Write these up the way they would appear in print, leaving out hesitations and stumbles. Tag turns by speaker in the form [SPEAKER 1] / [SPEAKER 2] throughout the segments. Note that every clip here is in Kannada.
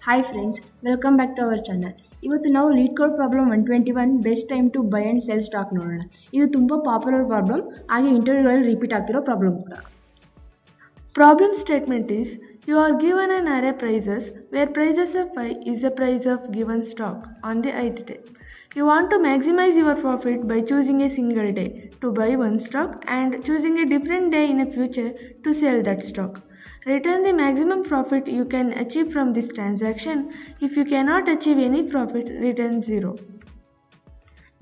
[SPEAKER 1] Hi friends, welcome back to our channel. ಇವತ್ತು ನಾವು LeetCode problem 121 best time to buy and sell stock ನೋಡೋಣ. ಇದು ತುಂಬಾ ಪಾಪ್ಯುಲರ್ ಪ್ರಾಬ್ಲಮ್, ಹಾಗೆ ಇಂಟರ್ವ್ಯೂಗಳಲ್ಲಿ ರಿಪೀಟ್ ಆಗ್ತಿರೋ ಪ್ರಾಬ್ಲಮ್ ಕೂಡ.
[SPEAKER 2] Problem statement is, you are given an array prices where prices of phi is the price of given stock on the ith day. You want to maximize your profit by choosing a single day to buy one stock and choosing a different day in the future to sell that stock. Return the maximum profit you can achieve from this transaction. If you cannot achieve any profit, return 0.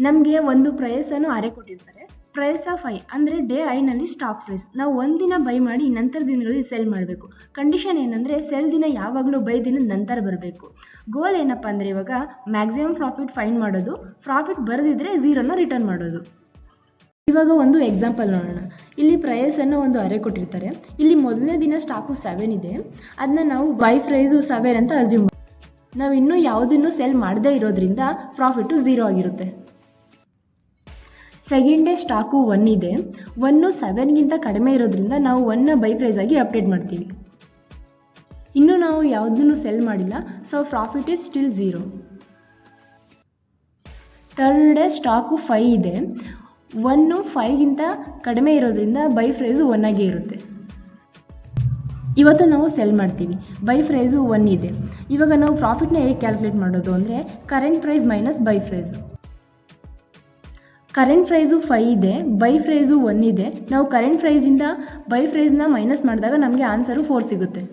[SPEAKER 1] ನಮಗೆ ಒಂದು ಪ್ರೈಸ್ ಅನ್ನು ಅರೆ ಕೊಟ್ಟಿರ್ತಾರೆ. ಪ್ರೈಸ್ ಆಫ್ ಐ ಅಂದರೆ ಡೇ ಐನಲ್ಲಿ ಸ್ಟಾಕ್ ಪ್ರೈಸ್. ನಾವು ಒಂದಿನ ಬೈ ಮಾಡಿ ನಂತರ ದಿನಗಳಲ್ಲಿ ಸೆಲ್ ಮಾಡಬೇಕು. ಕಂಡೀಷನ್ ಏನಂದರೆ ಸೆಲ್ ದಿನ ಯಾವಾಗಲೂ ಬೈ ದಿನದ ನಂತರ ಬರಬೇಕು. ಗೋಲ್ ಏನಪ್ಪ ಅಂದರೆ ಇವಾಗ ಮ್ಯಾಕ್ಸಿಮಮ್ ಪ್ರಾಫಿಟ್ ಫೈಂಡ್ ಮಾಡೋದು, ಪ್ರಾಫಿಟ್ ಬರದಿದ್ರೆ ಝೀರೋನ ರಿಟರ್ನ್ ಮಾಡೋದು. ಇವಾಗ ಒಂದು ಎಕ್ಸಾಂಪಲ್ ನೋಡೋಣ. ಇಲ್ಲಿ ಪ್ರೈಸನ್ನು ಒಂದು ಅರೆ ಕೊಟ್ಟಿರ್ತಾರೆ. ಇಲ್ಲಿ ಮೊದಲನೇ ದಿನ ಸ್ಟಾಕು 7 ಇದೆ, ಅದನ್ನ ನಾವು ಬೈ ಪ್ರೈಸು 7 ಅಂತ ಅಸ್ಯೂಮ್ ಮಾಡಿ, ನಾವು ಇನ್ನೂ ಯಾವುದನ್ನು ಸೆಲ್ ಮಾಡದೇ ಇರೋದ್ರಿಂದ ಪ್ರಾಫಿಟು 0 ಆಗಿರುತ್ತೆ. ಸೆಕೆಂಡ್ ಡೇ ಸ್ಟಾಕು 1 ಇದೆ, 1 7ಗಿಂತ ಕಡಿಮೆ ಇರೋದ್ರಿಂದ ನಾವು 1ನ ಬೈ ಪ್ರೈಸ್ ಆಗಿ ಅಪ್ಡೇಟ್ ಮಾಡ್ತೀವಿ. ಇನ್ನು ನಾವು ಯಾವುದನ್ನು ಸೆಲ್ ಮಾಡಿಲ್ಲ, so profit is still 0. Third day stock 5 ಇದೆ, 1 5ಗಿಂತ ಕಡಿಮೆ ಇರೋದ್ರಿಂದ ಬೈ ಪ್ರೈಸು 1 ಆಗೇ ಇರುತ್ತೆ. ಇವತ್ತು ನಾವು ಸೆಲ್ ಮಾಡ್ತೀವಿ, ಬೈ ಪ್ರೈಸು 1 ಇದೆ. ಇವಾಗ ನಾವು ಪ್ರಾಫಿಟ್ನ ಹೇಗೆ ಕ್ಯಾಲ್ಕುಲೇಟ್ ಮಾಡೋದು ಅಂದರೆ current price minus buy price. Current price 5 ಇದೆ, ಬೈ ಪ್ರೈಸು 1 ಇದೆ. ನಾವು ಕರೆಂಟ್ ಪ್ರೈಸಿಂದ ಬೈ ಪ್ರೈಸ್ನ ಮೈನಸ್ ಮಾಡಿದಾಗ ನಮಗೆ ಆನ್ಸರು 4 ಸಿಗುತ್ತೆ.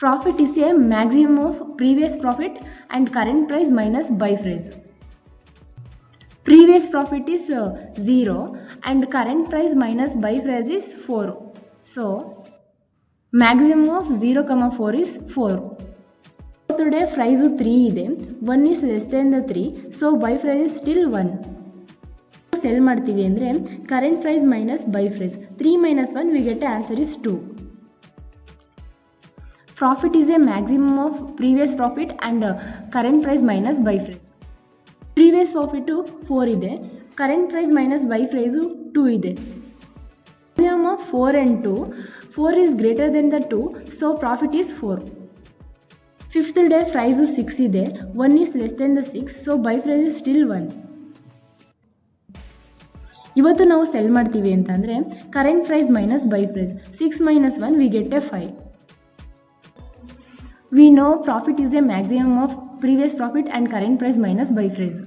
[SPEAKER 1] Profit is a maximum of previous profit and current price minus buy price. Previous profit is 0 and current price minus buy price is 4. So, maximum of 0, 4 is 4. Today price 3 ಇದೆ, 1 is less than the 3, so buy price is still 1. Sell ಮಾಡ್ತೀವಿ ಅಂದರೆ current price minus buy price. 3 minus 1 we get the answer is 2. Profit is a maximum of previous profit and current price minus buy price. Previous profit 4 ಇದೆ, current price minus buy price 2 ಇದೆ. Maximum of 4 and 2, 4 is greater than the 2, so profit is 4. Fifth day price 6 ಇದೆ, 1 is less than the 6, so buy price is still 1. ಇವತ್ತು ನಾವು ಸೆಲ್ ಮಾಡ್ತೀವಿ ಅಂತಂದರೆ current price minus buy price. 6 minus 1 we get a 5. We know profit is a maximum of previous profit and current price minus buy price.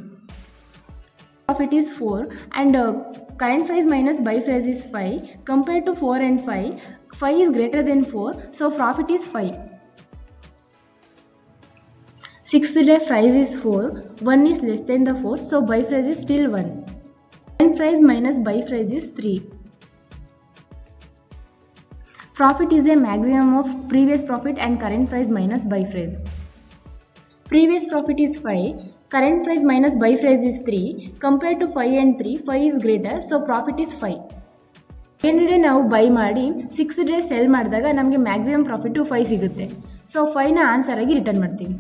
[SPEAKER 1] Profit is 4 and current price minus buy price is 5. Compared to 4 and 5, 5 is greater than 4, so profit is 5. Sixth day price is 4, 1 is less than the 4, so buy price is still 1. Current price minus buy price is 3. Profit is a maximum of previous profit and current price minus buy price. Previous profit is 5, current price minus buy price is 3. Compared to 5 and 3, 5 is greater, so profit is 5. Second day ನಾವು ಬೈ ಮಾಡಿ 6th ಡೇ ಸೆಲ್ ಮಾಡಿದಾಗ ನಮಗೆ ಮ್ಯಾಕ್ಸಿಮಮ್ ಪ್ರಾಫಿಟು 5 ಸಿಗುತ್ತೆ. ಸೊ 5ನ ಆನ್ಸರ್ ಆಗಿ ರಿಟರ್ನ್ ಮಾಡ್ತೀವಿ.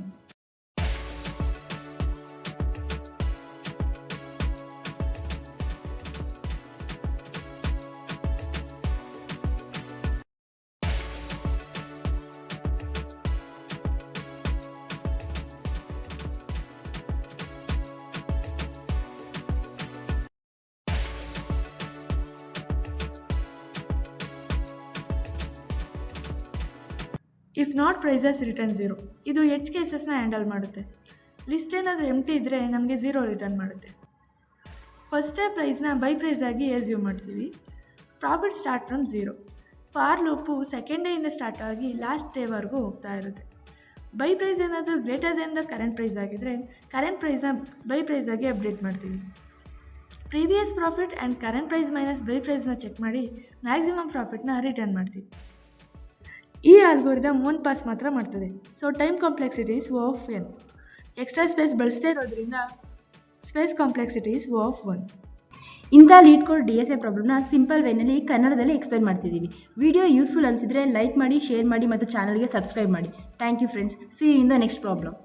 [SPEAKER 2] If not prices return 0. ಇದು ಎಡ್ಜ್ ಕೇಸಸ್ನ ಹ್ಯಾಂಡಲ್ ಮಾಡುತ್ತೆ. ಲಿಸ್ಟ್ ಏನಾದರೂ ಎಂಟಿ ಇದ್ದರೆ ನಮಗೆ 0 ರಿಟರ್ನ್ ಮಾಡುತ್ತೆ. ಫಸ್ಟ್ ಡೇ ಪ್ರೈಸ್ನ ಬೈ ಪ್ರೈಸ್ ಆಗಿ ಅಸ್ಯೂಮ್ ಮಾಡ್ತೀವಿ. Profit start from 0. For loop second ಡೇಯಿಂದ ಸ್ಟಾರ್ಟ್ ಆಗಿ ಲಾಸ್ಟ್ ಡೇವರೆಗೂ ಹೋಗ್ತಾ ಇರುತ್ತೆ. ಬೈ ಪ್ರೈಸ್ ಏನಾದರೂ greater than the current price ಆಗಿದ್ದರೆ ಕರೆಂಟ್ ಪ್ರೈಸ್ನ ಬೈ ಪ್ರೈಸ್ ಆಗಿ ಅಪ್ಡೇಟ್ ಮಾಡ್ತೀವಿ. Previous profit and current price minus buy ಪ್ರೈಸ್ನ ಚೆಕ್ ಮಾಡಿ ಮ್ಯಾಕ್ಸಿಮಮ್ ಪ್ರಾಫಿಟ್ನ ರಿಟರ್ನ್ ಮಾಡ್ತೀವಿ. ಈ ಆಲ್ಗೋರಿದಮ್ 1 ಪಾಸ್ ಮಾತ್ರ ಮಾಡ್ತದೆ, so time complexity is O of n. Extra space ಬಳಸದೇ ಇರೋದ್ರಿಂದ space complexity is O of 1.
[SPEAKER 1] ಇಂಥ ಲೀಡ್ ಕೋಡ್ DSA ಪ್ರಾಬ್ಲಮ್ನ ಸಿಂಪಲ್ ವೇನಲ್ಲಿ ಕನ್ನಡದಲ್ಲಿ ಎಕ್ಸ್ಪ್ಲೈನ್ ಮಾಡ್ತಿದ್ದೀವಿ. ವಿಡಿಯೋ ಯೂಸ್ಫುಲ್ ಅನಿಸಿದರೆ ಲೈಕ್ ಮಾಡಿ, ಶೇರ್ ಮಾಡಿ ಮತ್ತು ಚಾನಲ್ಗೆ ಸಬ್ಸ್ಕ್ರೈಬ್ ಮಾಡಿ. Thank you friends. See you in the next problem.